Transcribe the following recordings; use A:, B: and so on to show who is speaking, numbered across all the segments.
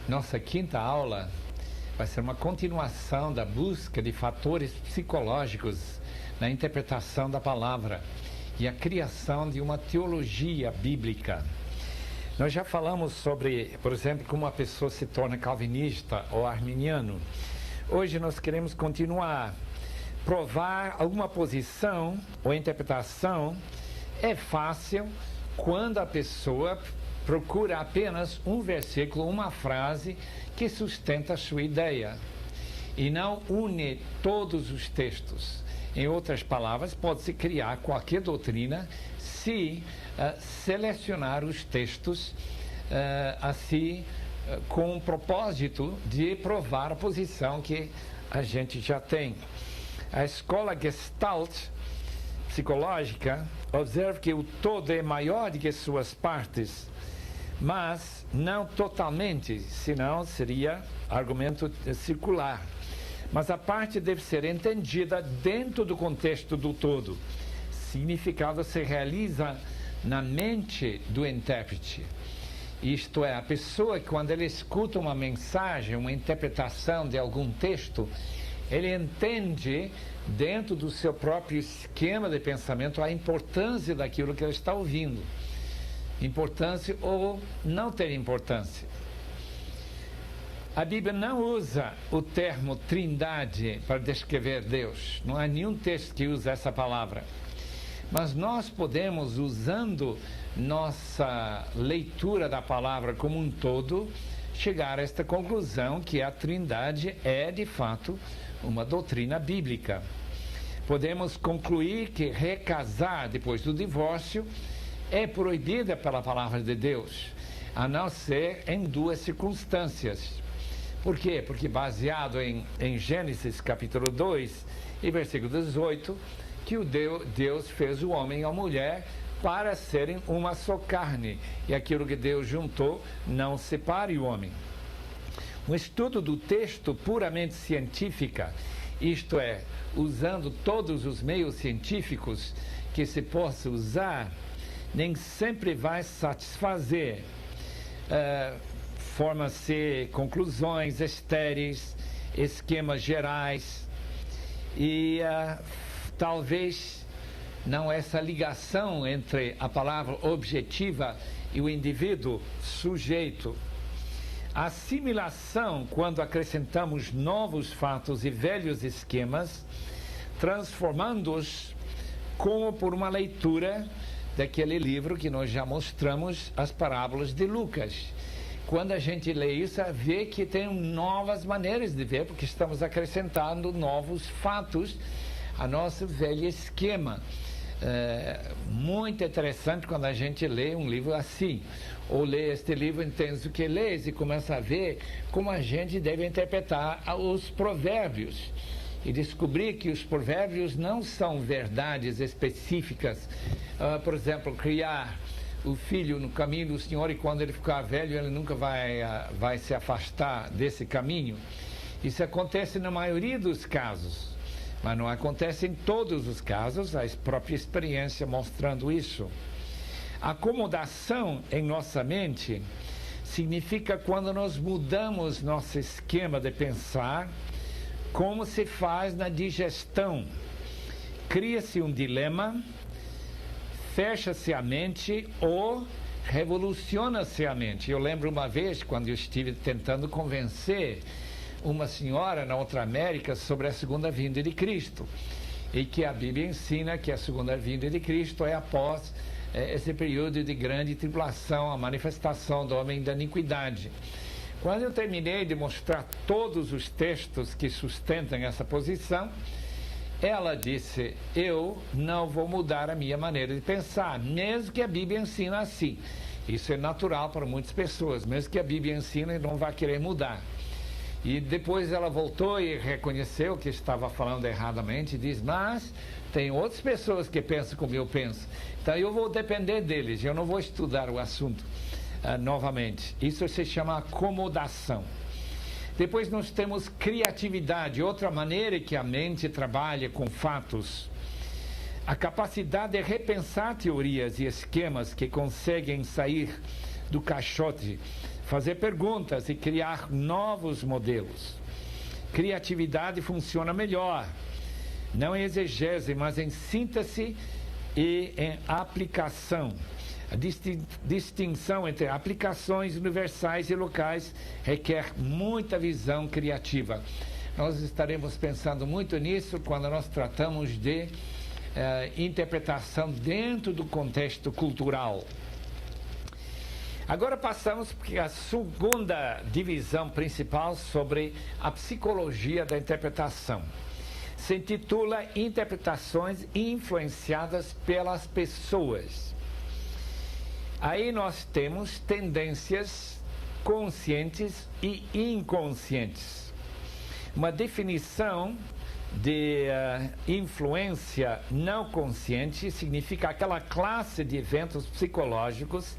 A: Nossa quinta aula vai ser uma continuação da busca de fatores psicológicos na interpretação da palavra e a criação de uma teologia bíblica. Nós já falamos sobre, por exemplo, como uma pessoa se torna calvinista ou arminiano. Hoje nós queremos continuar. Provar alguma posição ou interpretação é fácil quando a pessoa procura apenas um versículo, uma frase que sustenta a sua ideia e não une todos os textos. Em outras palavras, pode-se criar qualquer doutrina se selecionar os textos com o propósito de provar a posição que a gente já tem. A escola Gestalt psicológica observa que o todo é maior do que suas partes, mas não totalmente, senão seria argumento circular. Mas a parte deve ser entendida dentro do contexto do todo. Significado se realiza na mente do intérprete. Isto é, a pessoa, quando ele escuta uma mensagem, uma interpretação de algum texto, ele entende dentro do seu próprio esquema de pensamento a importância daquilo que ele está ouvindo. Importância ou não ter importância. A Bíblia não usa o termo trindade para descrever Deus. Não há nenhum texto que use essa palavra. Mas nós podemos, usando nossa leitura da palavra como um todo, chegar a esta conclusão que a trindade é, de fato, uma doutrina bíblica. Podemos concluir que recasar depois do divórcio é proibida pela palavra de Deus, a não ser em duas circunstâncias. Por quê? Porque baseado em Gênesis capítulo 2 e versículo 18, que Deus fez o homem e a mulher para serem uma só carne, e aquilo que Deus juntou não separe o homem. Um estudo do texto puramente científica, isto é, usando todos os meios científicos que se possa usar, nem sempre vai satisfazer. Forma-se conclusões estéreis, esquemas gerais e talvez não essa ligação entre a palavra objetiva e o indivíduo sujeito. A assimilação, quando acrescentamos novos fatos e velhos esquemas, transformando-os como por uma leitura daquele livro que nós já mostramos, as parábolas de Lucas. Quando a gente lê isso, vê que tem novas maneiras de ver, porque estamos acrescentando novos fatos a nosso velho esquema. Muito interessante quando a gente lê um livro assim, ou lê este livro, entende o que lês e começa a ver como a gente deve interpretar os provérbios e descobrir que os provérbios não são verdades específicas. Por exemplo, criar o filho no caminho do Senhor e quando ele ficar velho ele nunca vai se afastar desse caminho. Isso acontece na maioria dos casos, mas não acontece em todos os casos, a própria experiência mostrando isso. Acomodação em nossa mente significa quando nós mudamos nosso esquema de pensar, como se faz na digestão. Cria-se um dilema, fecha-se a mente ou revoluciona-se a mente. Eu lembro uma vez, quando eu estive tentando convencer uma senhora na outra América sobre a segunda vinda de Cristo, e que a Bíblia ensina que a segunda vinda de Cristo é após esse período de grande tribulação, a manifestação do homem da iniquidade. Quando eu terminei de mostrar todos os textos que sustentam essa posição, ela disse: eu não vou mudar a minha maneira de pensar, mesmo que a Bíblia ensina assim. Isso é natural para muitas pessoas, mesmo que a Bíblia ensina, não vai querer mudar. E depois ela voltou e reconheceu que estava falando erradamente e diz: mas tem outras pessoas que pensam como eu penso, então eu vou depender deles, eu não vou estudar o assunto novamente. Isso se chama acomodação. Depois nós temos criatividade, outra maneira que a mente trabalha com fatos. A capacidade de repensar teorias e esquemas que conseguem sair do caixote fazer perguntas e criar novos modelos. Criatividade funciona melhor, não em exegese, mas em síntese e em aplicação. A distinção entre aplicações universais e locais requer muita visão criativa. Nós estaremos pensando muito nisso quando nós tratamos de interpretação dentro do contexto cultural. Agora passamos para a segunda divisão principal sobre a psicologia da interpretação. Se intitula Interpretações influenciadas pelas pessoas. Aí nós temos tendências conscientes e inconscientes. Uma definição de influência não consciente significa aquela classe de eventos psicológicos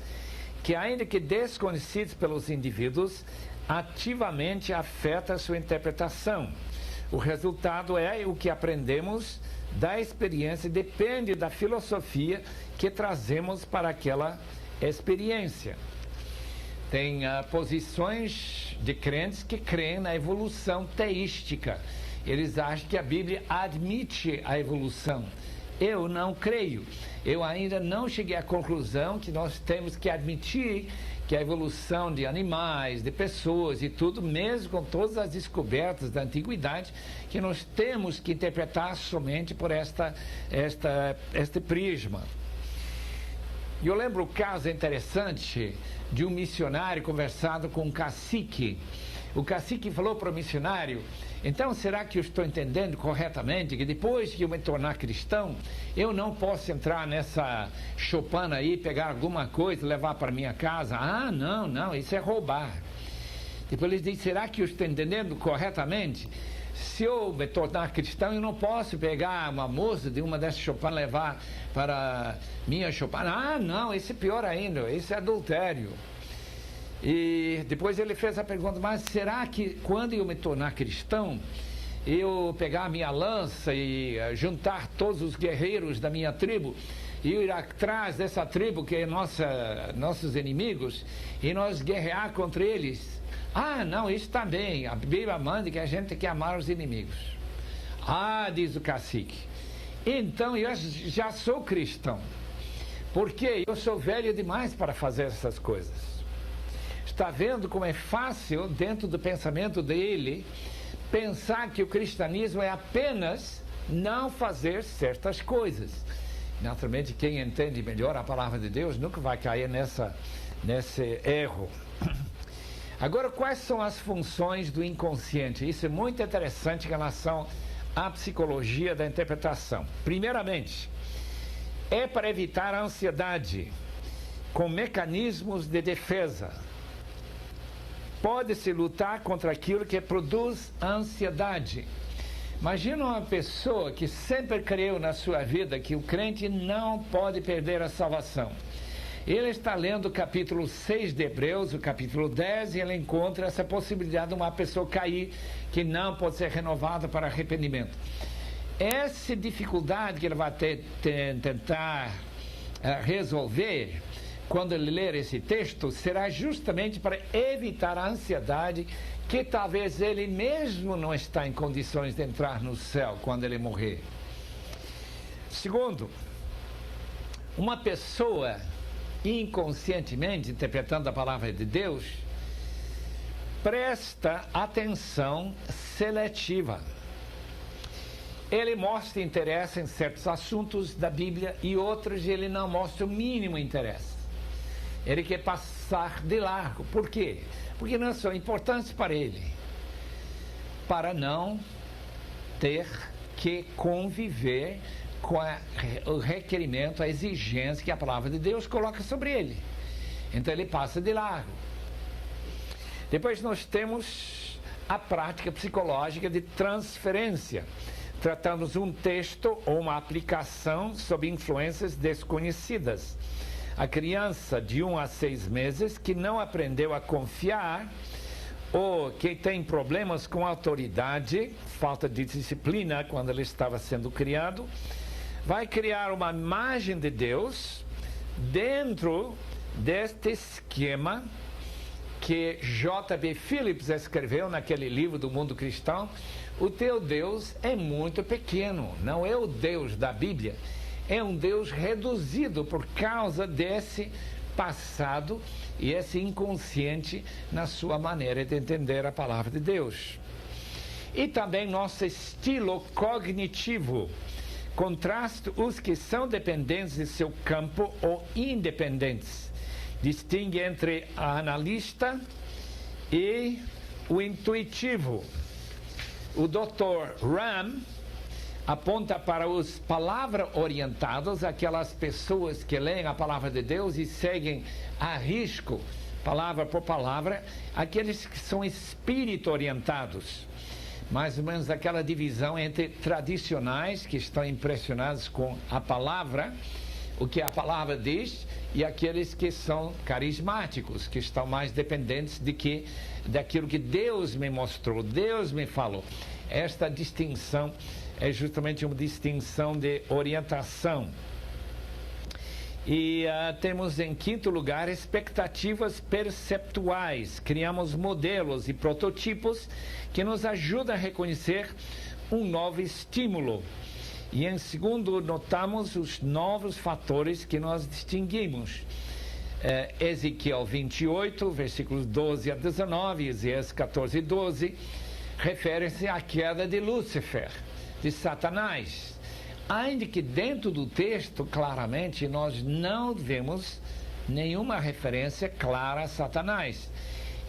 A: que, ainda que desconhecidos pelos indivíduos, ativamente afeta a sua interpretação. O resultado é o que aprendemos da experiência, depende da filosofia que trazemos para aquela experiência. Tem posições de crentes que creem na evolução teística. Eles acham que a Bíblia admite a evolução. Eu não creio. Eu ainda não cheguei à conclusão que nós temos que admitir que a evolução de animais, de pessoas e tudo, mesmo com todas as descobertas da antiguidade, que nós temos que interpretar somente por este prisma. E eu lembro o caso interessante de um missionário conversando com um cacique. O cacique falou para o missionário: então, será que eu estou entendendo corretamente que depois que eu me tornar cristão, eu não posso entrar nessa choupana aí, pegar alguma coisa e levar para minha casa? Ah, não, isso é roubar. Depois ele diz: será que eu estou entendendo corretamente? Se eu me tornar cristão, eu não posso pegar uma moça de uma dessas choupanas e levar para minha choupana? Ah, não, isso é pior ainda, isso é adultério. E depois ele fez a pergunta: mas será que quando eu me tornar cristão, eu pegar a minha lança e juntar todos os guerreiros da minha tribo e ir atrás dessa tribo que é nossos inimigos e nós guerrear contra eles? Ah, não, isso está bem, a Bíblia manda que a gente tem que amar os inimigos. Ah, diz o cacique, então eu já sou cristão, porque eu sou velho demais para fazer essas coisas. Está vendo como é fácil, dentro do pensamento dele, pensar que o cristianismo é apenas não fazer certas coisas. Naturalmente, quem entende melhor a palavra de Deus nunca vai cair nesse erro. Agora, quais são as funções do inconsciente? Isso é muito interessante em relação à psicologia da interpretação. Primeiramente, é para evitar a ansiedade, com mecanismos de defesa. Pode-se lutar contra aquilo que produz ansiedade. Imagina uma pessoa que sempre creu na sua vida que o crente não pode perder a salvação. Ele está lendo o capítulo 6 de Hebreus, o capítulo 10, e ele encontra essa possibilidade de uma pessoa cair, que não pode ser renovada para arrependimento. Essa dificuldade que ele vai tentar resolver, quando ele ler esse texto, será justamente para evitar a ansiedade que talvez ele mesmo não está em condições de entrar no céu quando ele morrer. Segundo, uma pessoa inconscientemente interpretando a palavra de Deus presta atenção seletiva. Ele mostra interesse em certos assuntos da Bíblia e outros ele não mostra o mínimo interesse. Ele quer passar de largo. Por quê? Porque não são importantes para ele, para não ter que conviver com o requerimento, a exigência que a palavra de Deus coloca sobre ele. Então ele passa de largo. Depois nós temos a prática psicológica de transferência. Tratamos um texto ou uma aplicação sob influências desconhecidas. A criança de 1 a 6 meses que não aprendeu a confiar ou que tem problemas com autoridade, falta de disciplina quando ele estava sendo criado, vai criar uma imagem de Deus dentro deste esquema que J.B. Phillips escreveu naquele livro do Mundo Cristão, o teu Deus é muito pequeno, não é o Deus da Bíblia, é um Deus reduzido por causa desse passado e esse inconsciente na sua maneira de entender a palavra de Deus. E também nosso estilo cognitivo contrasta os que são dependentes de seu campo ou independentes. Distingue entre a analista e o intuitivo. O Dr. Ram aponta para os palavra-orientados, aquelas pessoas que leem a palavra de Deus e seguem a risco, palavra por palavra, aqueles que são espírito-orientados. Mais ou menos aquela divisão entre tradicionais, que estão impressionados com a palavra, o que a palavra diz, e aqueles que são carismáticos, que estão mais dependentes daquilo que Deus me mostrou, Deus me falou. Esta distinção é justamente uma distinção de orientação. E temos em quinto lugar expectativas perceptuais. Criamos modelos e prototipos que nos ajudam a reconhecer um novo estímulo. E em segundo, notamos os novos fatores que nós distinguimos. Ezequiel 28, versículos 12 a 19, Isaías 14, 12, refere-se à queda de Lúcifer, de Satanás. Ainda que dentro do texto, claramente, nós não vemos nenhuma referência clara a Satanás.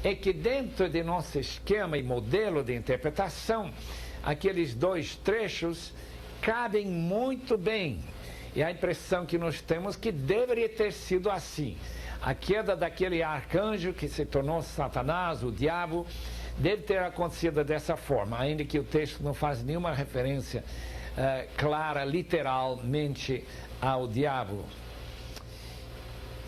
A: É que dentro de nosso esquema e modelo de interpretação, aqueles dois trechos cabem muito bem. E a impressão que nós temos que deveria ter sido assim. A queda daquele arcanjo que se tornou Satanás, o diabo, deve ter acontecido dessa forma, ainda que o texto não faz nenhuma referência clara, literalmente, ao diabo.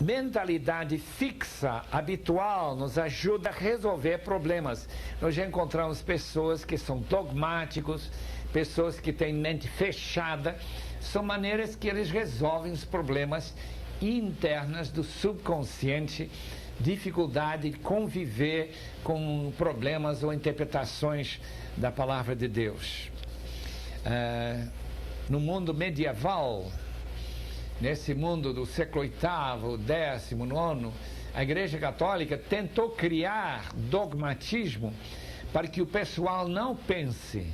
A: Mentalidade fixa, habitual, nos ajuda a resolver problemas. Nós já encontramos pessoas que são dogmáticos, pessoas que têm mente fechada. São maneiras que eles resolvem os problemas internos do subconsciente, dificuldade de conviver com problemas ou interpretações da palavra de Deus. No mundo medieval, nesse mundo do século VIII, X, IX, a Igreja Católica tentou criar dogmatismo para que o pessoal não pense,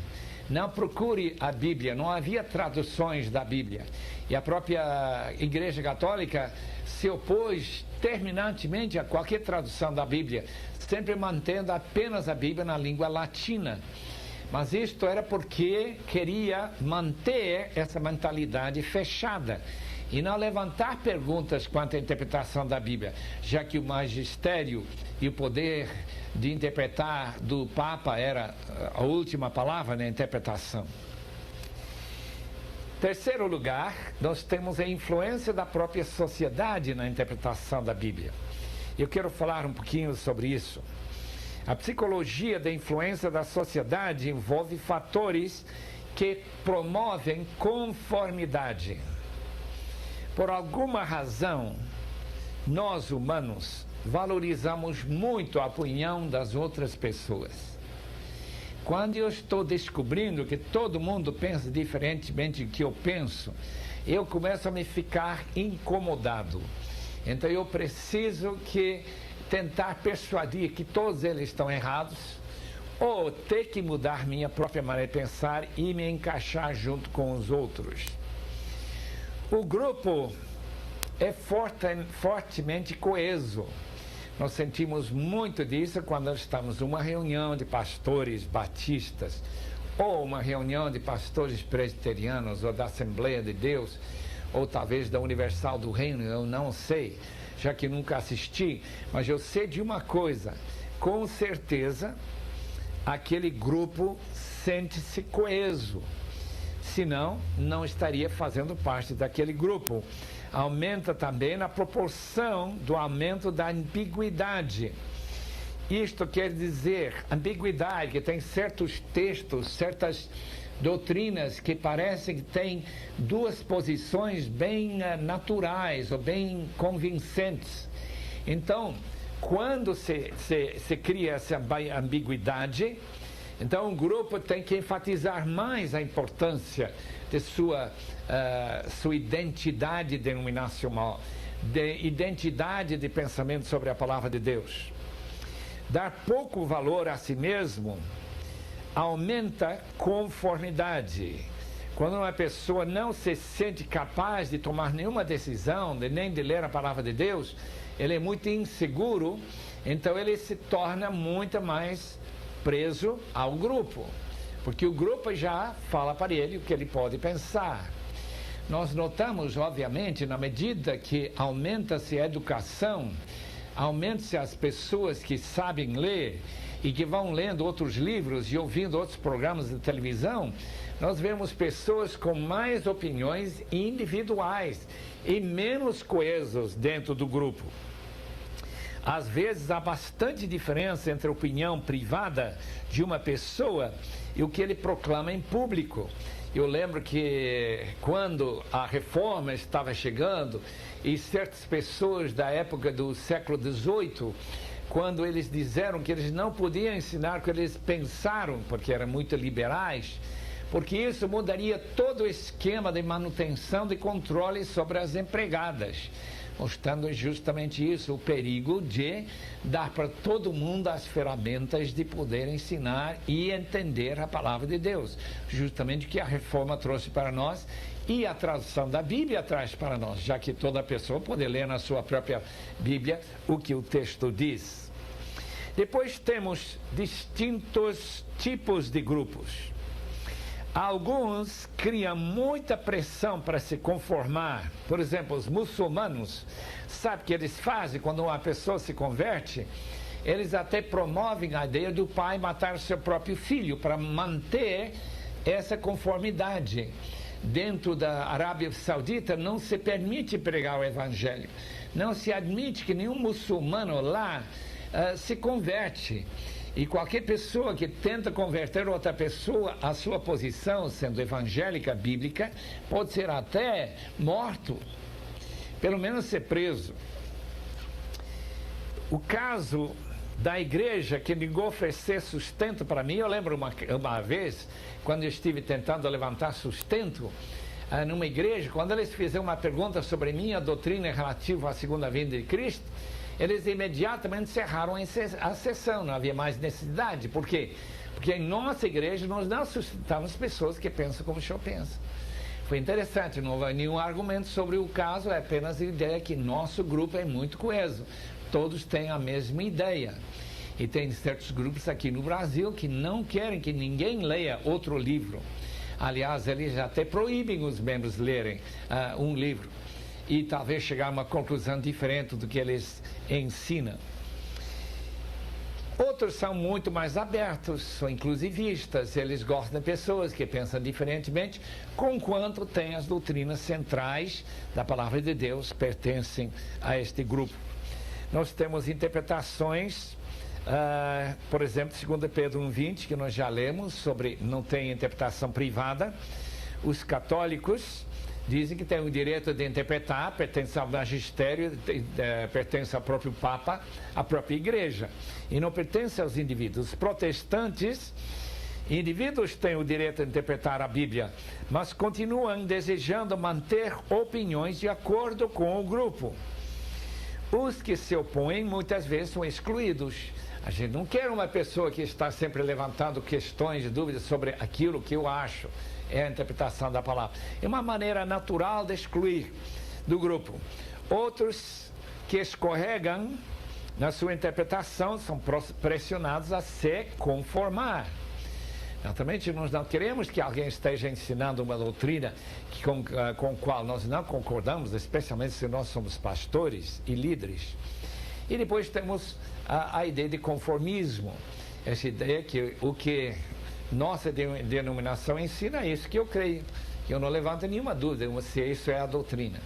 A: não procure a Bíblia. Não havia traduções da Bíblia. E a própria Igreja Católica se opôs terminantemente a qualquer tradução da Bíblia, sempre mantendo apenas a Bíblia na língua latina. Mas isto era porque queria manter essa mentalidade fechada e não levantar perguntas quanto à interpretação da Bíblia, já que o magistério e o poder de interpretar do Papa era a última palavra na interpretação. Terceiro lugar, nós temos a influência da própria sociedade na interpretação da Bíblia. Eu quero falar um pouquinho sobre isso. A psicologia da influência da sociedade envolve fatores que promovem conformidade. Por alguma razão, nós humanos valorizamos muito a opinião das outras pessoas. Quando eu estou descobrindo que todo mundo pensa diferentemente do que eu penso, eu começo a me ficar incomodado. Então eu preciso tentar persuadir que todos eles estão errados, ou ter que mudar minha própria maneira de pensar e me encaixar junto com os outros. O grupo é fortemente coeso. Nós sentimos muito disso quando estamos numa reunião de pastores batistas, ou uma reunião de pastores presbiterianos, ou da Assembleia de Deus, ou talvez da Universal do Reino, eu não sei, já que nunca assisti, mas eu sei de uma coisa: com certeza aquele grupo sente-se coeso, senão não estaria fazendo parte daquele grupo. Aumenta também na proporção do aumento da ambiguidade. Isto quer dizer, ambiguidade, que tem certos textos, certas doutrinas que parecem que têm duas posições bem naturais ou bem convincentes. Então, quando se cria essa ambiguidade, então o grupo tem que enfatizar mais a importância de sua identidade denominacional, de identidade de pensamento sobre a palavra de Deus. Dar pouco valor a si mesmo aumenta conformidade. Quando uma pessoa não se sente capaz de tomar nenhuma decisão, nem de ler a palavra de Deus, ele é muito inseguro, então ele se torna muito mais preso ao grupo, porque o grupo já fala para ele o que ele pode pensar. Nós notamos, obviamente, na medida que aumenta-se a educação, aumenta-se as pessoas que sabem ler e que vão lendo outros livros e ouvindo outros programas de televisão, nós vemos pessoas com mais opiniões individuais e menos coesos dentro do grupo. Às vezes há bastante diferença entre a opinião privada de uma pessoa e o que ele proclama em público. Eu lembro que quando a reforma estava chegando e certas pessoas da época do século XVIII, quando eles disseram que eles não podiam ensinar o que eles pensaram, porque eram muito liberais, porque isso mudaria todo o esquema de manutenção de controle sobre as empregadas, mostrando justamente isso, o perigo de dar para todo mundo as ferramentas de poder ensinar e entender a palavra de Deus, justamente o que a reforma trouxe para nós e a tradução da Bíblia traz para nós, já que toda pessoa pode ler na sua própria Bíblia o que o texto diz. Depois temos distintos tipos de grupos. Alguns criam muita pressão para se conformar. Por exemplo, os muçulmanos, sabe o que eles fazem quando uma pessoa se converte? Eles até promovem a ideia do pai matar seu próprio filho para manter essa conformidade. Dentro da Arábia Saudita não se permite pregar o evangelho. Não se admite que nenhum muçulmano lá se converte. E qualquer pessoa que tenta converter outra pessoa à sua posição, sendo evangélica, bíblica, pode ser até morto, pelo menos ser preso. O caso da igreja que negou oferecer sustento para mim, eu lembro uma vez, quando eu estive tentando levantar sustento numa igreja, quando eles fizeram uma pergunta sobre minha doutrina relativa à segunda vinda de Cristo, eles imediatamente encerraram a sessão, não havia mais necessidade. Por quê? Porque em nossa igreja nós não sustentamos pessoas que pensam como o senhor pensa. Foi interessante, não houve nenhum argumento sobre o caso, é apenas a ideia que nosso grupo é muito coeso. Todos têm a mesma ideia. E tem certos grupos aqui no Brasil que não querem que ninguém leia outro livro. Aliás, eles até proíbem os membros lerem um livro. E talvez chegar a uma conclusão diferente do que eles ensinam. Outros são muito mais abertos, são inclusivistas, eles gostam de pessoas que pensam diferentemente, conquanto têm as doutrinas centrais da palavra de Deus, pertencem a este grupo. Nós temos interpretações, por exemplo, 2 Pedro 1,20, que nós já lemos, sobre não tem interpretação privada. Os católicos dizem que tem o direito de interpretar, pertence ao magistério, pertence ao próprio Papa, à própria igreja, e não pertence aos indivíduos. Os protestantes, indivíduos têm o direito de interpretar a Bíblia, mas continuam desejando manter opiniões de acordo com o grupo. Os que se opõem muitas vezes são excluídos. A gente não quer uma pessoa que está sempre levantando questões e dúvidas sobre aquilo que eu acho. É a interpretação da palavra. É uma maneira natural de excluir do grupo. Outros que escorregam na sua interpretação são pressionados a se conformar. Naturalmente, nós não queremos que alguém esteja ensinando uma doutrina com a qual nós não concordamos, especialmente se nós somos pastores e líderes. E depois temos a ideia de conformismo. Essa ideia que o que nossa denominação ensina é isso que eu creio. Eu não levanto nenhuma dúvida se isso é a doutrina.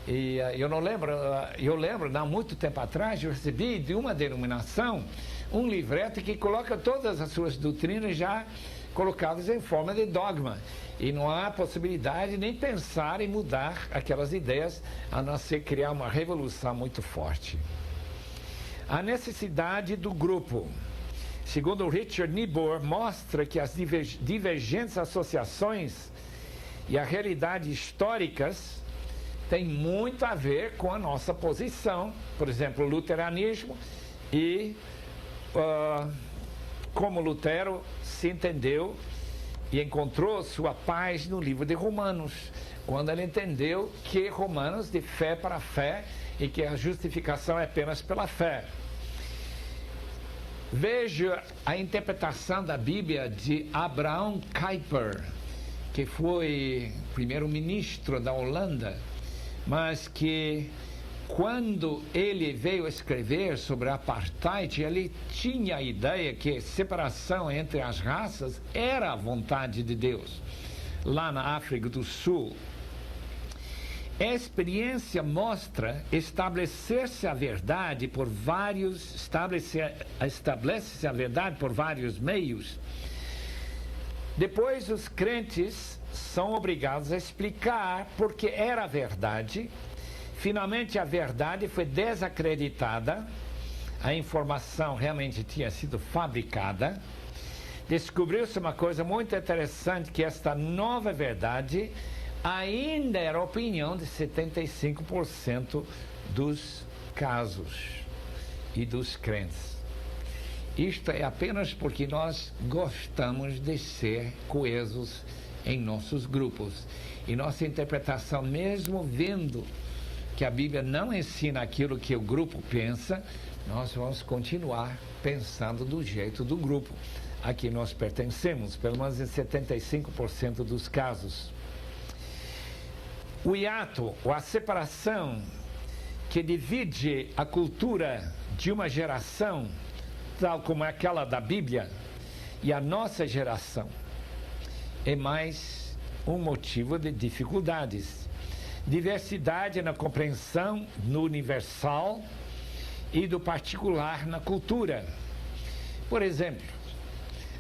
A: E eu lembro, não muito tempo atrás, eu recebi de uma denominação um livreto que coloca todas as suas doutrinas já colocadas em forma de dogma. E não há possibilidade nem pensar em mudar aquelas ideias, a não ser criar uma revolução muito forte. A necessidade do grupo. Segundo Richard Niebuhr, mostra que as divergentes associações e a realidade históricas têm muito a ver com a nossa posição, por exemplo, o luteranismo e como Lutero se entendeu e encontrou sua paz no livro de Romanos, quando ele entendeu que Romanos de fé para fé e que a justificação é apenas pela fé. Veja a interpretação da Bíblia de Abraham Kuyper, que foi primeiro-ministro da Holanda, mas que quando ele veio escrever sobre a apartheid, ele tinha a ideia que separação entre as raças era a vontade de Deus, lá na África do Sul. A experiência mostra estabelece-se a verdade por vários meios. Depois os crentes são obrigados a explicar porque era a verdade. Finalmente a verdade foi desacreditada, a informação realmente tinha sido fabricada. Descobriu-se uma coisa muito interessante, que esta nova verdade ainda era a opinião de 75% dos casos e dos crentes. Isto é apenas porque nós gostamos de ser coesos em nossos grupos. E nossa interpretação, mesmo vendo que a Bíblia não ensina aquilo que o grupo pensa, nós vamos continuar pensando do jeito do grupo a que nós pertencemos, pelo menos em 75% dos casos. O hiato, ou a separação que divide a cultura de uma geração, tal como aquela da Bíblia, e a nossa geração, é mais um motivo de dificuldades. Diversidade na compreensão no universal e do particular na cultura. Por exemplo,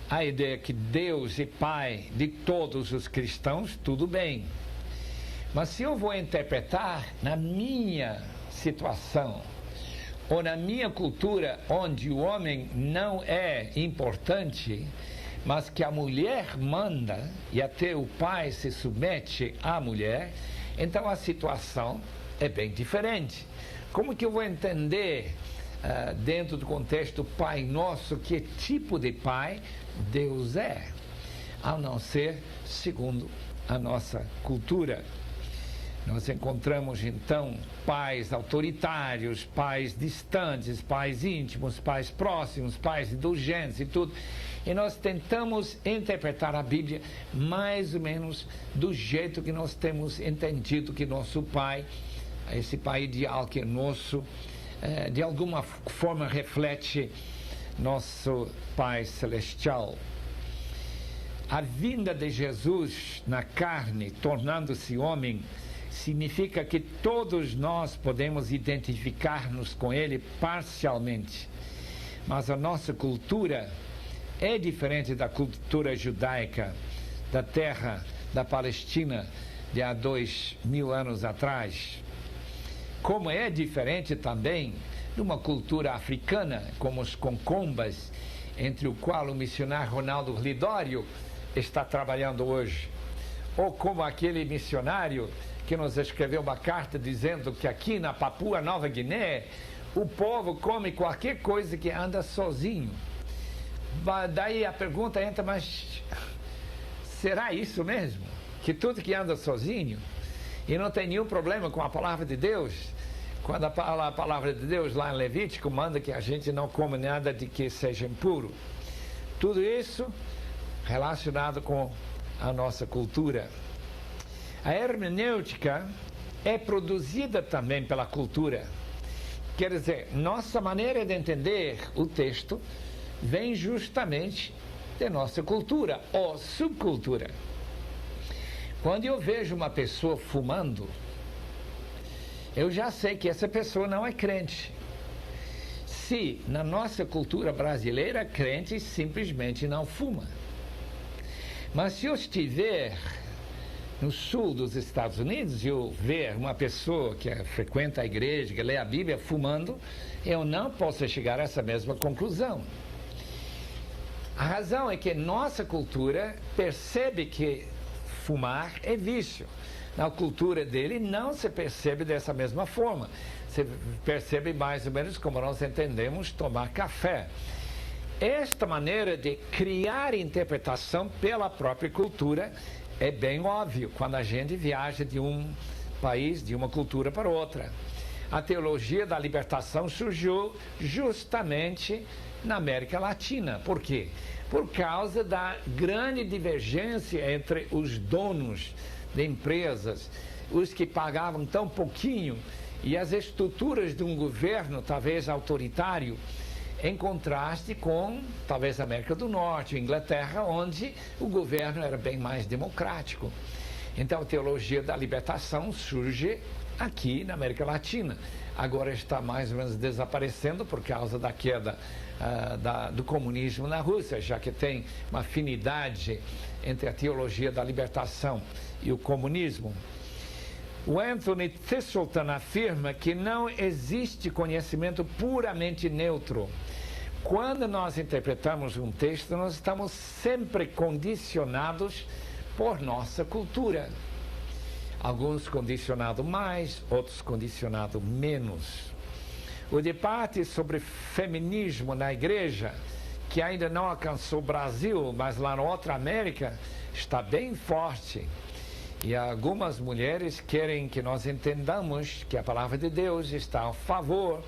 A: a ideia que Deus é Pai de todos os cristãos, tudo bem. Mas se eu vou interpretar na minha situação, ou na minha cultura, onde o homem não é importante, mas que a mulher manda, e até o pai se submete à mulher, então a situação é bem diferente. Como que eu vou entender, dentro do contexto Pai Nosso, que tipo de pai Deus é, a não ser segundo a nossa cultura? Nós encontramos então pais autoritários, pais distantes, pais íntimos, pais próximos, pais indulgentes e tudo. E nós tentamos interpretar a Bíblia mais ou menos do jeito que nós temos entendido que nosso Pai, esse Pai ideal que é nosso, de alguma forma reflete nosso Pai Celestial. A vinda de Jesus na carne, tornando-se homem, significa que todos nós podemos identificar-nos com Ele parcialmente. Mas a nossa cultura é diferente da cultura judaica da terra da Palestina de há 2000 anos atrás. Como é diferente também de uma cultura africana, como os concombas, entre o qual o missionário Ronaldo Lidório está trabalhando hoje. Ou como aquele missionário que nos escreveu uma carta dizendo que aqui na Papua Nova Guiné o povo come qualquer coisa que anda sozinho. Daí a pergunta entra, mas será isso mesmo? Que tudo que anda sozinho e não tem nenhum problema com a palavra de Deus? Quando a palavra de Deus lá em Levítico manda que a gente não come nada de que seja impuro. Tudo isso relacionado com a nossa cultura. A hermenêutica é produzida também pela cultura. Quer dizer, nossa maneira de entender o texto vem justamente de nossa cultura ou subcultura. Quando eu vejo uma pessoa fumando, eu já sei que essa pessoa não é crente. Se na nossa cultura brasileira, crente simplesmente não fuma. Mas se eu estiver no sul dos Estados Unidos, eu ver uma pessoa que frequenta a igreja, que lê a Bíblia, fumando, eu não posso chegar a essa mesma conclusão. A razão é que nossa cultura percebe que fumar é vício. Na cultura dele não se percebe dessa mesma forma. Se percebe mais ou menos como nós entendemos tomar café. Esta maneira de criar interpretação pela própria cultura é bem óbvio quando a gente viaja de um país, de uma cultura para outra. A teologia da libertação surgiu justamente na América Latina. Por quê? Por causa da grande divergência entre os donos de empresas, os que pagavam tão pouquinho, e as estruturas de um governo, talvez autoritário, em contraste com, talvez, a América do Norte, Inglaterra, onde o governo era bem mais democrático. Então, a teologia da libertação surge aqui na América Latina. Agora está mais ou menos desaparecendo por causa da queda do comunismo na Rússia, já que tem uma afinidade entre a teologia da libertação e o comunismo. O Anthony Thiselton afirma que não existe conhecimento puramente neutro. Quando nós interpretamos um texto, nós estamos sempre condicionados por nossa cultura. Alguns condicionados mais, outros condicionados menos. O debate sobre feminismo na igreja, que ainda não alcançou o Brasil, mas lá na outra América, está bem forte. E algumas mulheres querem que nós entendamos que a palavra de Deus está a favor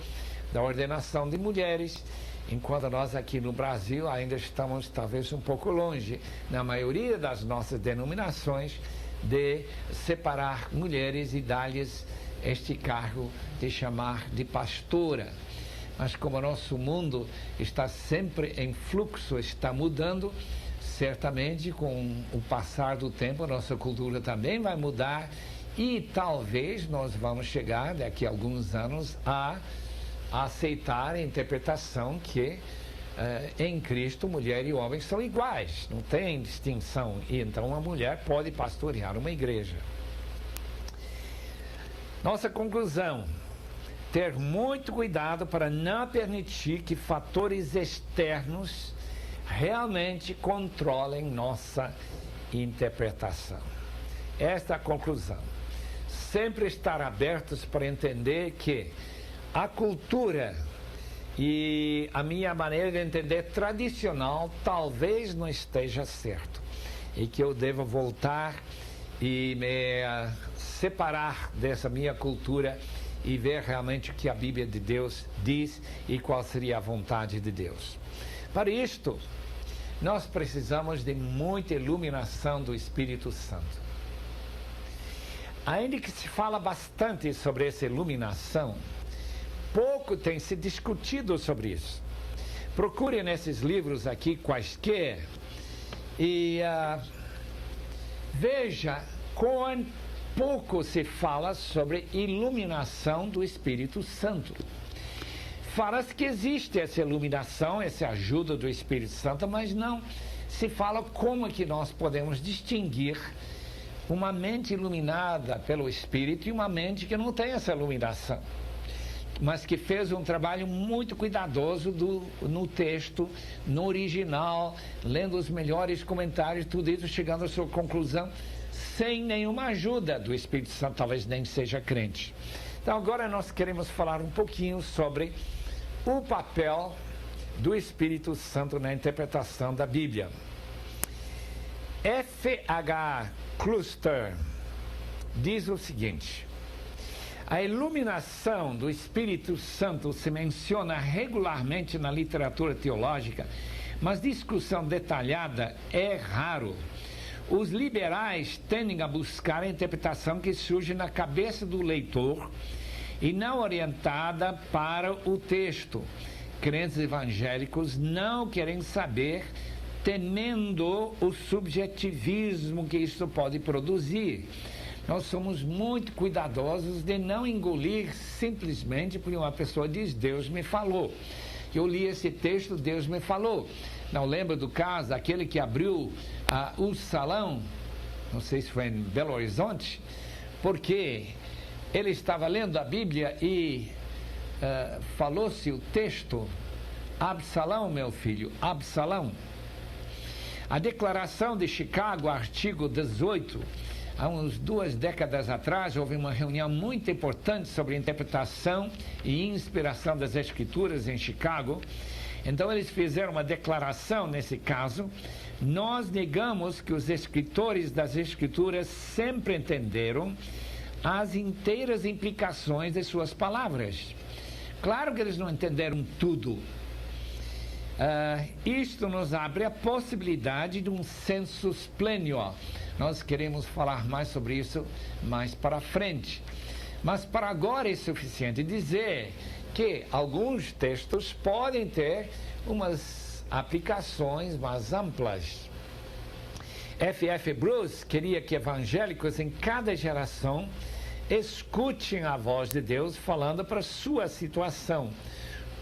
A: da ordenação de mulheres, enquanto nós aqui no Brasil ainda estamos talvez um pouco longe, na maioria das nossas denominações, de separar mulheres e dar-lhes este cargo de chamar de pastora. Mas como o nosso mundo está sempre em fluxo, está mudando, certamente com o passar do tempo a nossa cultura também vai mudar e talvez nós vamos chegar daqui a alguns anos a aceitar a interpretação que em Cristo mulher e homem são iguais, não tem distinção, e então a mulher pode pastorear uma igreja. Nossa conclusão: ter muito cuidado para não permitir que fatores externos realmente controlem nossa interpretação. Esta é a conclusão. Sempre estar abertos para entender que a cultura e a minha maneira de entender tradicional talvez não esteja certo e que eu devo voltar e me separar dessa minha cultura e ver realmente o que a Bíblia de Deus diz e qual seria a vontade de Deus. Para isto, nós precisamos de muita iluminação do Espírito Santo. Ainda que se fala bastante sobre essa iluminação, pouco tem se discutido sobre isso. Procure nesses livros aqui quaisquer e veja quão pouco se fala sobre iluminação do Espírito Santo. Fala-se que existe essa iluminação, essa ajuda do Espírito Santo, mas não se fala como é que nós podemos distinguir uma mente iluminada pelo Espírito e uma mente que não tem essa iluminação, mas que fez um trabalho muito cuidadoso no texto, no original, lendo os melhores comentários, tudo isso chegando à sua conclusão, sem nenhuma ajuda do Espírito Santo, talvez nem seja crente. Então agora nós queremos falar um pouquinho sobre o papel do Espírito Santo na interpretação da Bíblia. F.H. Cluster diz o seguinte: a iluminação do Espírito Santo se menciona regularmente na literatura teológica, mas discussão detalhada é raro. Os liberais tendem a buscar a interpretação que surge na cabeça do leitor e não orientada para o texto. Crentes evangélicos não querem saber, temendo o subjetivismo que isso pode produzir. Nós somos muito cuidadosos de não engolir simplesmente porque uma pessoa diz, Deus me falou. Eu li esse texto, Deus me falou. Não lembra do caso, aquele que abriu o salão não sei se foi em Belo Horizonte, porque ele estava lendo a Bíblia e falou-se o texto: Absalão, meu filho, Absalão. A Declaração de Chicago, artigo 18, há uns 2 décadas atrás, houve uma reunião muito importante sobre interpretação e inspiração das Escrituras em Chicago. Então eles fizeram uma declaração nesse caso: nós negamos que os escritores das Escrituras sempre entenderam as inteiras implicações de suas palavras. Claro que eles não entenderam tudo. Isto nos abre a possibilidade de um sensus plenior. Nós queremos falar mais sobre isso mais para frente. Mas para agora é suficiente dizer que alguns textos podem ter umas aplicações mais amplas. F.F. Bruce queria que evangélicos em cada geração escutem a voz de Deus falando para a sua situação.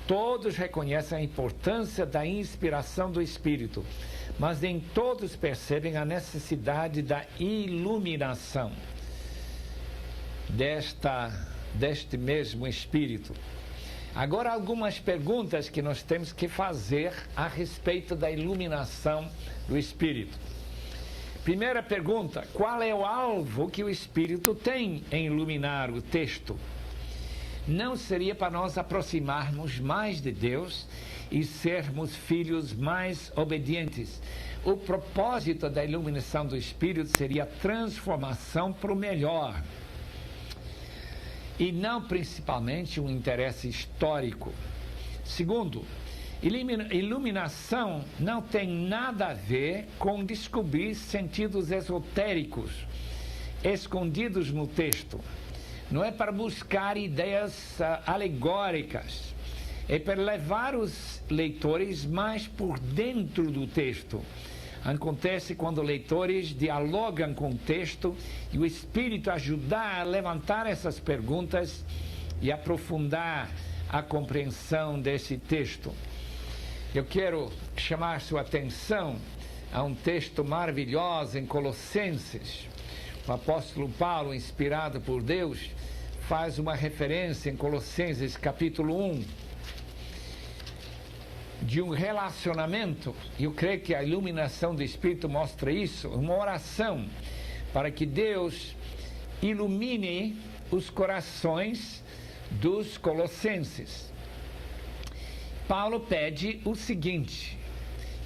A: Todos reconhecem a importância da inspiração do Espírito, mas nem todos percebem a necessidade da iluminação deste mesmo Espírito. Agora, algumas perguntas que nós temos que fazer a respeito da iluminação do Espírito. Primeira pergunta: qual é o alvo que o Espírito tem em iluminar o texto? Não seria para nós aproximarmos mais de Deus e sermos filhos mais obedientes? O propósito da iluminação do Espírito seria a transformação para o melhor, e não principalmente um interesse histórico. Segundo, iluminação não tem nada a ver com descobrir sentidos esotéricos escondidos no texto. Não é para buscar ideias alegóricas, é para levar os leitores mais por dentro do texto. Acontece quando leitores dialogam com o texto e o Espírito ajudar a levantar essas perguntas e aprofundar a compreensão desse texto. Eu quero chamar sua atenção a um texto maravilhoso em Colossenses. O apóstolo Paulo, inspirado por Deus, faz uma referência em Colossenses capítulo 1 de um relacionamento, e eu creio que a iluminação do Espírito mostra isso, uma oração para que Deus ilumine os corações dos colossenses. Paulo pede o seguinte: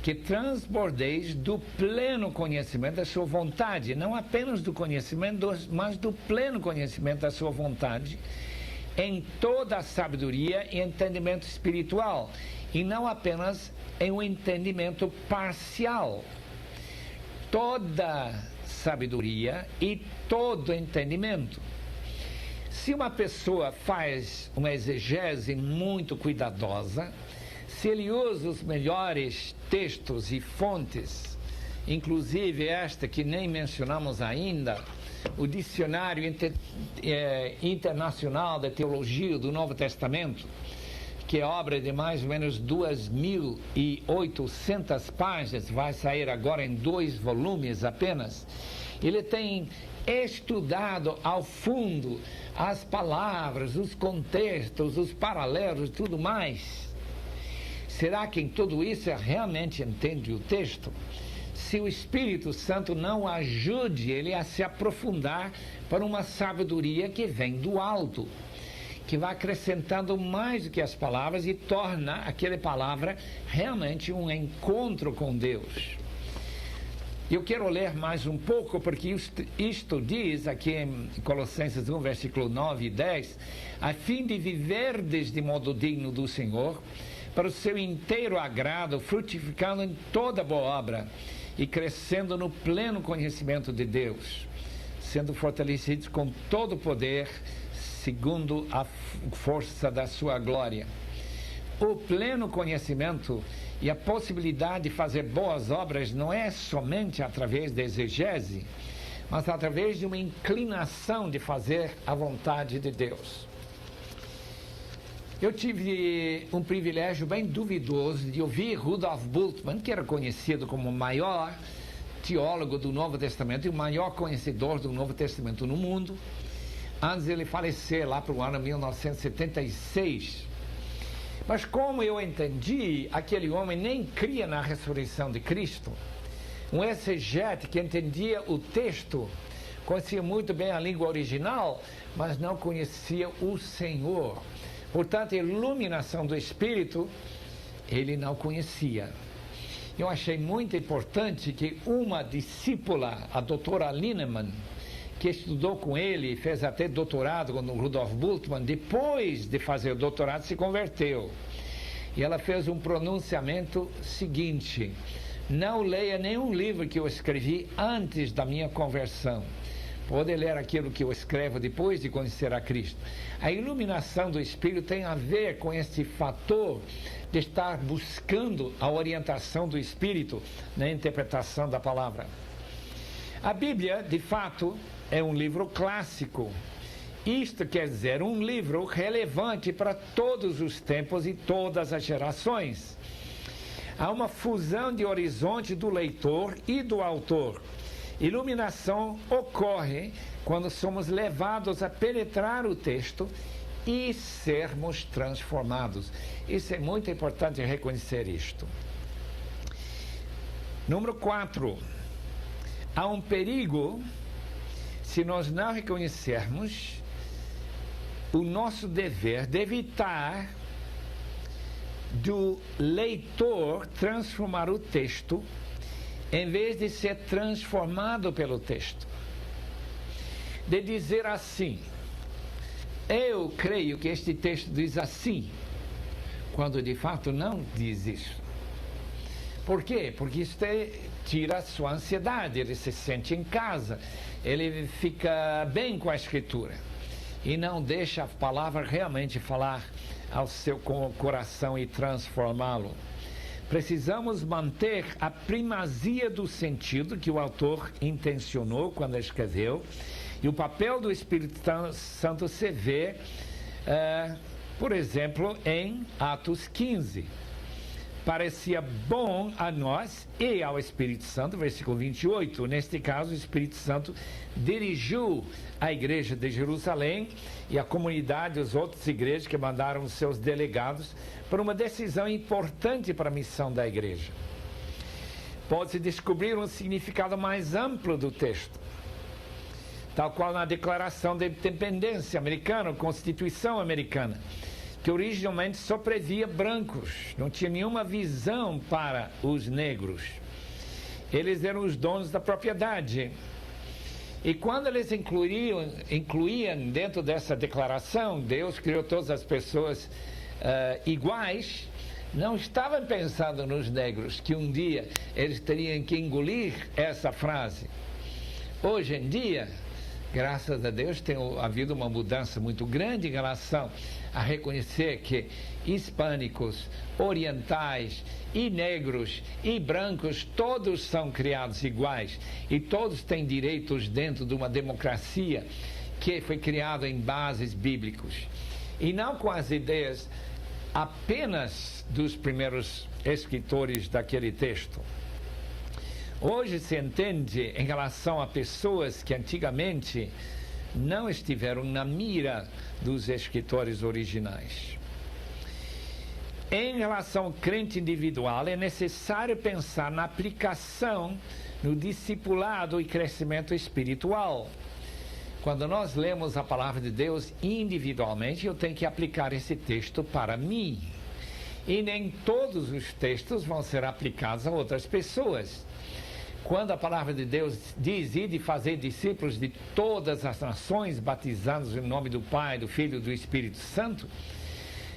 A: que transbordeis do pleno conhecimento da sua vontade, não apenas do conhecimento, mas do pleno conhecimento da sua vontade, em toda a sabedoria e entendimento espiritual, e não apenas em um entendimento parcial. Toda sabedoria e todo entendimento. Se uma pessoa faz uma exegese muito cuidadosa, se ele usa os melhores textos e fontes, inclusive esta que nem mencionamos ainda, o Dicionário Internacional da Teologia do Novo Testamento, que é obra de mais ou menos 2.800 páginas, vai sair agora em 2 volumes apenas. Ele tem estudado ao fundo as palavras, os contextos, os paralelos e tudo mais. Será que em tudo isso realmente entende o texto? Se o Espírito Santo não ajude ele a se aprofundar para uma sabedoria que vem do alto, que vai acrescentando mais do que as palavras e torna aquela palavra realmente um encontro com Deus. Eu quero ler mais um pouco, porque isto diz aqui em Colossenses 1, versículo 9 e 10, a fim de viverdes de modo digno do Senhor, para o seu inteiro agrado, frutificando em toda boa obra e crescendo no pleno conhecimento de Deus, sendo fortalecidos com todo o poder, segundo a força da sua glória. O pleno conhecimento e a possibilidade de fazer boas obras não é somente através da exegese, mas através de uma inclinação de fazer a vontade de Deus. Eu tive um privilégio bem duvidoso de ouvir Rudolf Bultmann, que era conhecido como o maior teólogo do Novo Testamento e o maior conhecedor do Novo Testamento no mundo, antes de ele falecer lá para o ano 1976. Mas como eu entendi, aquele homem nem cria na ressurreição de Cristo. Um exegete que entendia o texto, conhecia muito bem a língua original, mas não conhecia o Senhor. Portanto, a iluminação do Espírito, ele não conhecia. Eu achei muito importante que uma discípula, a doutora Lineman, que estudou com ele e fez até doutorado com o Rudolf Bultmann, depois de fazer o doutorado se converteu. E ela fez um pronunciamento seguinte: não leia nenhum livro que eu escrevi antes da minha conversão. Pode ler aquilo que eu escrevo depois de conhecer a Cristo. A iluminação do Espírito tem a ver com esse fator de estar buscando a orientação do Espírito na interpretação da palavra. A Bíblia, de fato, é um livro clássico. Isto quer dizer um livro relevante para todos os tempos e todas as gerações. Há uma fusão de horizonte do leitor e do autor. Iluminação ocorre quando somos levados a penetrar o texto e sermos transformados. Isso é muito importante reconhecer isto. Número 4. Há um perigo se nós não reconhecermos o nosso dever de evitar do leitor transformar o texto em vez de ser transformado pelo texto. De dizer assim: eu creio que este texto diz assim, quando de fato não diz isso. Por quê? Porque isso tira a sua ansiedade, ele se sente em casa, ele fica bem com a Escritura e não deixa a palavra realmente falar ao seu coração e transformá-lo. Precisamos manter a primazia do sentido que o autor intencionou quando escreveu, e o papel do Espírito Santo se vê, por exemplo, em Atos 15. Parecia bom a nós e ao Espírito Santo, versículo 28. Neste caso, o Espírito Santo dirigiu a igreja de Jerusalém e a comunidade, as outras igrejas que mandaram os seus delegados para uma decisão importante para a missão da igreja. Pode-se descobrir um significado mais amplo do texto, tal qual na Declaração de Independência americana, Constituição americana, que originalmente só previa brancos, não tinha nenhuma visão para os negros. Eles eram os donos da propriedade. E quando eles incluíam dentro dessa declaração, Deus criou todas as pessoas iguais, não estavam pensando nos negros, que um dia eles teriam que engolir essa frase. Hoje em dia, graças a Deus, tem havido uma mudança muito grande em relação a reconhecer que hispânicos, orientais e negros e brancos, todos são criados iguais e todos têm direitos dentro de uma democracia que foi criada em bases bíblicos. E não com as ideias apenas dos primeiros escritores daquele texto. Hoje se entende em relação a pessoas que antigamente não estiveram na mira dos escritores originais. Em relação ao crente individual, é necessário pensar na aplicação no discipulado e crescimento espiritual. Quando nós lemos a palavra de Deus individualmente, eu tenho que aplicar esse texto para mim. E nem todos os textos vão ser aplicados a outras pessoas. Quando a palavra de Deus diz: ide fazer discípulos de todas as nações, batizando-os em nome do Pai, do Filho e do Espírito Santo,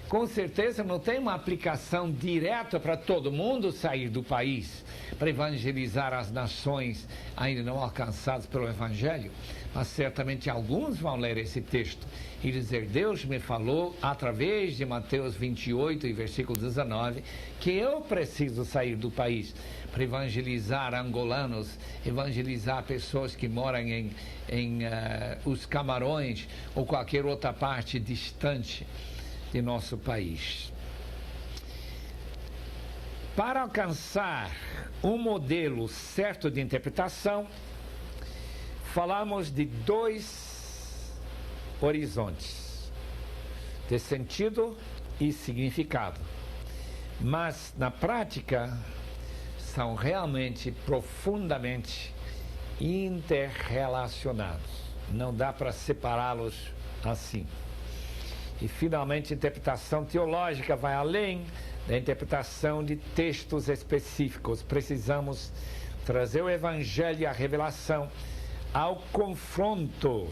A: com certeza não tem uma aplicação direta para todo mundo sair do país, para evangelizar as nações ainda não alcançadas pelo Evangelho, mas certamente alguns vão ler esse texto e dizer: Deus me falou através de Mateus 28 e versículo 19 que eu preciso sair do país para evangelizar angolanos, evangelizar pessoas que moram em os Camarões ou qualquer outra parte distante de nosso país. Para alcançar um modelo certo de interpretação, falamos de dois horizontes, de sentido e significado. Mas, na prática, são realmente profundamente interrelacionados. Não dá para separá-los assim. E, finalmente, a interpretação teológica vai além da interpretação de textos específicos. Precisamos trazer o Evangelho e a revelação ao confronto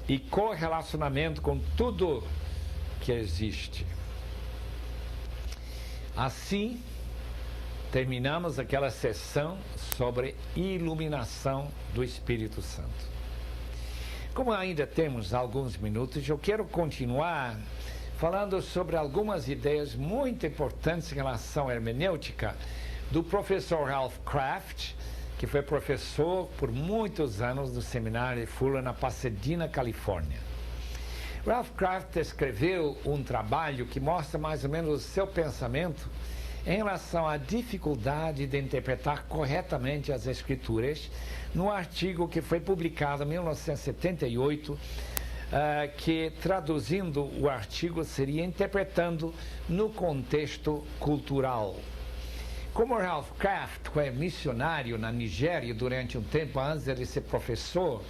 A: e correlacionamento com tudo que existe. Assim, terminamos aquela sessão sobre iluminação do Espírito Santo. Como ainda temos alguns minutos, eu quero continuar falando sobre algumas ideias muito importantes em relação à hermenêutica do professor Ralph Kraft, que foi professor por muitos anos no seminário de Fuller, na Pasadena, Califórnia. Ralph Kraft escreveu um trabalho que mostra mais ou menos o seu pensamento em relação à dificuldade de interpretar corretamente as Escrituras, num artigo que foi publicado em 1978, que, traduzindo o artigo, seria interpretando no contexto cultural. Como Ralph Kraft foi missionário na Nigéria durante um tempo antes de ser professor,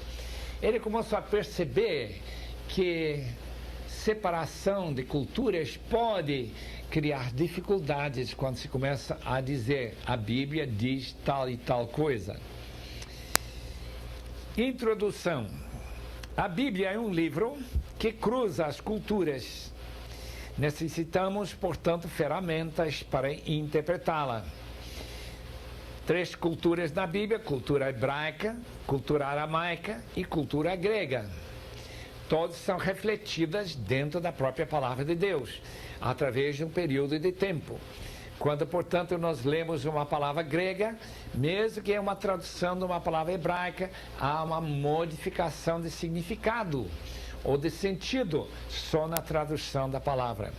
A: ele começou a perceber que separação de culturas pode criar dificuldades quando se começa a dizer a Bíblia diz tal e tal coisa. Introdução. A Bíblia é um livro que cruza as culturas. Necessitamos, portanto, ferramentas para interpretá-la. 3 culturas na Bíblia: cultura hebraica, cultura aramaica e cultura grega. Todas são refletidas dentro da própria palavra de Deus, através de um período de tempo. Quando, portanto, nós lemos uma palavra grega, mesmo que é uma tradução de uma palavra hebraica, há uma modificação de significado ou de sentido só na tradução da palavra.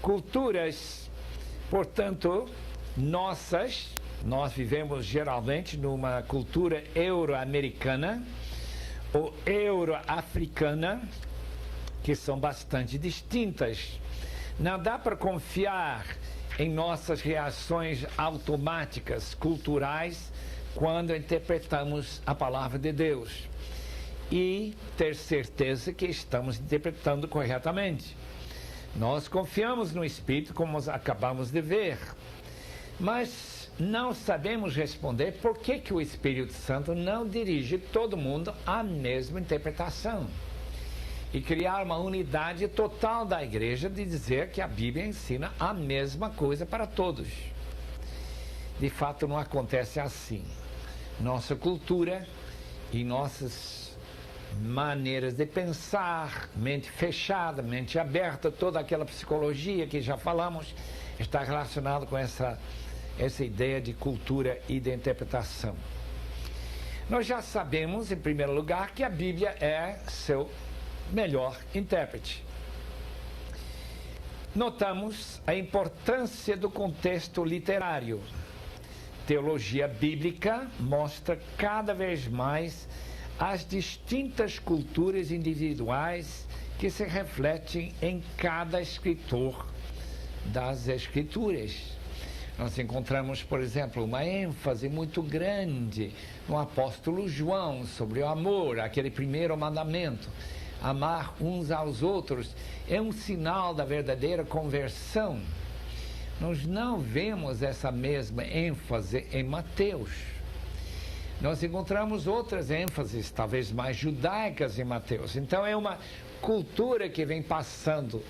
A: Culturas, portanto, nossas, nós vivemos geralmente numa cultura euro-americana ou euro-africana, que são bastante distintas. Não dá para confiar em nossas reações automáticas culturais quando interpretamos a palavra de Deus e ter certeza que estamos interpretando corretamente. Nós confiamos no Espírito, como acabamos de ver, mas não sabemos responder por que o Espírito Santo não dirige todo mundo à mesma interpretação e criar uma unidade total da igreja de dizer que a Bíblia ensina a mesma coisa para todos. De fato, não acontece assim. Nossa cultura e nossas maneiras de pensar, mente fechada, mente aberta, toda aquela psicologia que já falamos, está relacionada com essa ideia de cultura e de interpretação. Nós já sabemos, em primeiro lugar, que a Bíblia é seu melhor intérprete. Notamos a importância do contexto literário. Teologia bíblica mostra cada vez mais as distintas culturas individuais que se refletem em cada escritor das Escrituras. Nós encontramos, por exemplo, uma ênfase muito grande no apóstolo João sobre o amor, aquele primeiro mandamento. Amar uns aos outros é um sinal da verdadeira conversão. Nós não vemos essa mesma ênfase em Mateus. Nós encontramos outras ênfases, talvez mais judaicas, em Mateus. Então é uma cultura que vem passando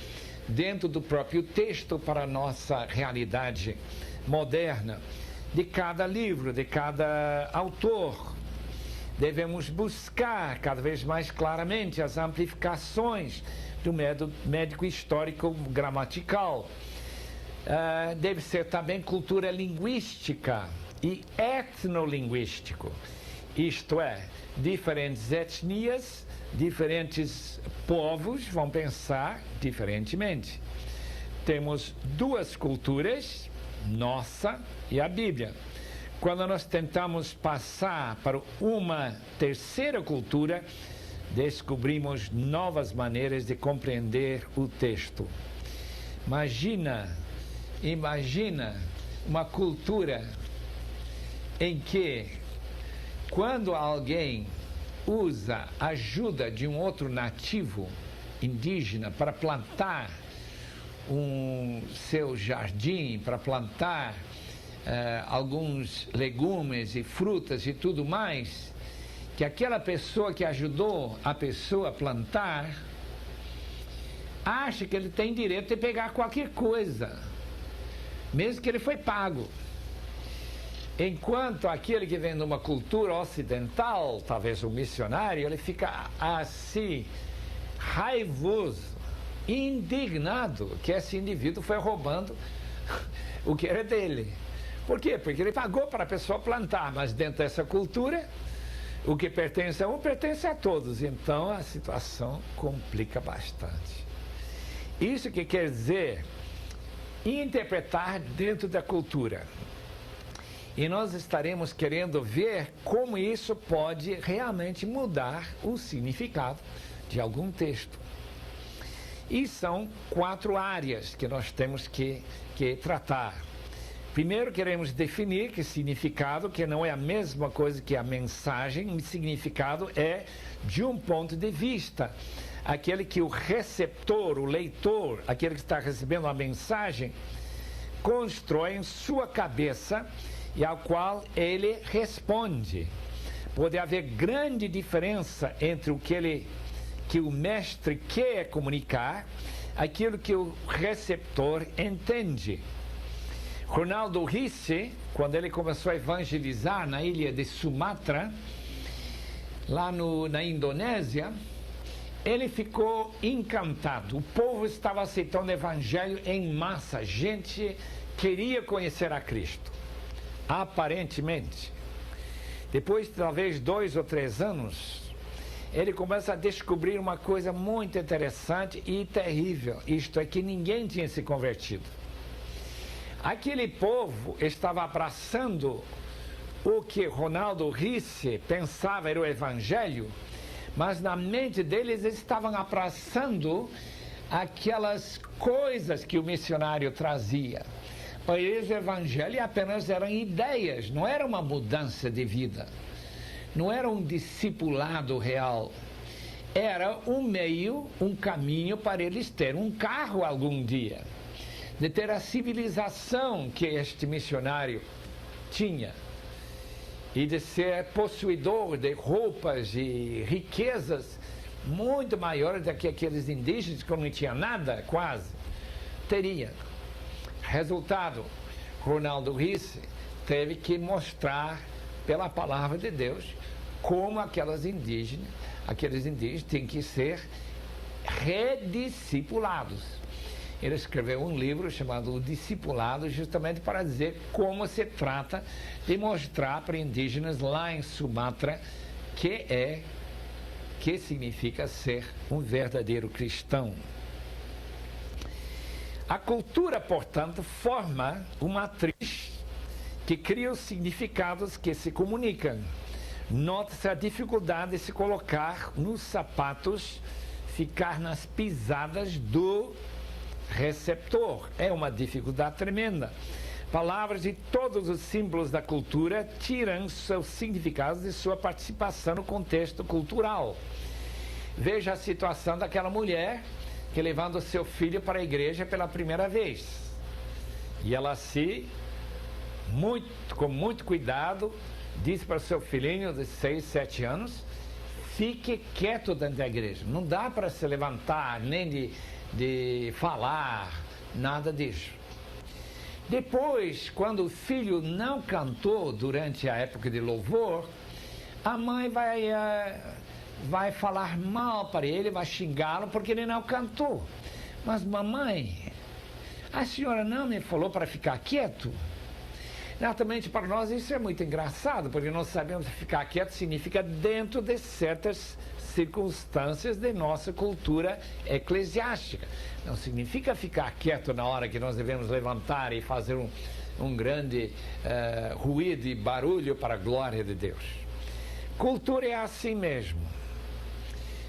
A: dentro do próprio texto para a nossa realidade moderna, de cada livro, de cada autor. Devemos buscar cada vez mais claramente as amplificações do médico histórico gramatical. Deve ser também cultura linguística e etnolinguístico, isto é, diferentes etnias, diferentes povos vão pensar diferentemente. Temos 2 culturas, nossa e a Bíblia. quando nós tentamos passar para uma terceira cultura, descobrimos novas maneiras de compreender o texto. Imagina uma cultura em que, quando alguém usa a ajuda de um outro nativo indígena para plantar seu jardim, para plantar alguns legumes e frutas e tudo mais, que aquela pessoa que ajudou a pessoa a plantar acha que ele tem direito de pegar qualquer coisa, mesmo que ele foi pago. Enquanto aquele que vem de uma cultura ocidental, talvez um missionário, ele fica assim, raivoso, indignado que esse indivíduo foi roubando o que era dele. Por quê? Porque ele pagou para a pessoa plantar, mas dentro dessa cultura, o que pertence a um pertence a todos. Então a situação complica bastante. Isso que quer dizer interpretar dentro da cultura. E nós estaremos querendo ver como isso pode realmente mudar o significado de algum texto. E são 4 áreas que nós temos que tratar. Primeiro, queremos definir que significado, que não é a mesma coisa que a mensagem. O significado é de um ponto de vista. Aquele que o receptor, o leitor, aquele que está recebendo a mensagem, constrói em sua cabeça e ao qual ele responde. Pode haver grande diferença entre o que o mestre quer comunicar, aquilo que o receptor entende. Ronaldo Risse, quando ele começou a evangelizar na ilha de Sumatra, lá na Indonésia, ele ficou encantado. O povo estava aceitando o evangelho em massa. Gente queria conhecer a Cristo, aparentemente. Depois de talvez 2 ou 3 anos, ele começa a descobrir uma coisa muito interessante e terrível. Isto é que ninguém tinha se convertido. Aquele povo estava abraçando o que Ronaldo Risse pensava era o evangelho, mas na mente deles eles estavam abraçando aquelas coisas que o missionário trazia. Para eles o evangelho apenas eram ideias, não era uma mudança de vida, não era um discipulado real. Era um meio, um caminho para eles terem um carro algum dia, de ter a civilização que este missionário tinha, e de ser possuidor de roupas e riquezas muito maiores do que aqueles indígenas que não tinham nada, quase, teria. Resultado, Ronaldo Risse teve que mostrar pela palavra de Deus como aqueles indígenas têm que ser rediscipulados. Ele escreveu um livro chamado O Discipulado, justamente para dizer como se trata de mostrar para indígenas lá em Sumatra que significa ser um verdadeiro cristão. A cultura, portanto, forma uma matriz que cria os significados que se comunicam. Nota-se a dificuldade de se colocar nos sapatos, ficar nas pisadas do receptor. É uma dificuldade tremenda. Palavras e todos os símbolos da cultura tiram seus significados de sua participação no contexto cultural. Veja a situação daquela mulher que levando o seu filho para a igreja pela primeira vez. E ela com muito cuidado, disse para o seu filhinho de 6, 7 anos, fique quieto dentro da igreja. Não dá para se levantar, nem de falar, nada disso. Depois, quando o filho não cantou durante a época de louvor, a mãe vai falar mal para ele, vai xingá-lo porque ele não cantou. Mas mamãe, a senhora não me falou para ficar quieto? Exatamente, para nós isso é muito engraçado, porque nós sabemos que ficar quieto significa dentro de certas circunstâncias de nossa cultura eclesiástica. Não significa ficar quieto na hora que nós devemos levantar e fazer um grande ruído e barulho para a glória de Deus. Cultura é assim mesmo.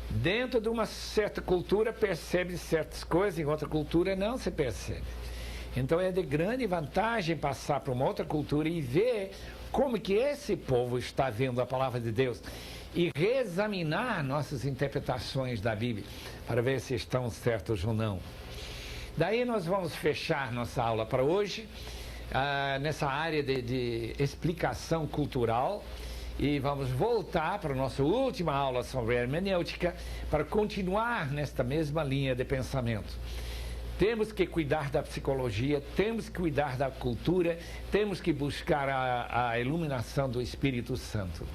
A: Dentro de uma certa cultura percebe certas coisas, em outra cultura não se percebe. Então é de grande vantagem passar para uma outra cultura e ver como que esse povo está vendo a palavra de Deus e reexaminar nossas interpretações da Bíblia para ver se estão certas ou não. Daí nós vamos fechar nossa aula para hoje, nessa área de explicação cultural, e vamos voltar para a nossa última aula sobre hermenêutica para continuar nesta mesma linha de pensamento. Temos que cuidar da psicologia, temos que cuidar da cultura, temos que buscar a iluminação do Espírito Santo.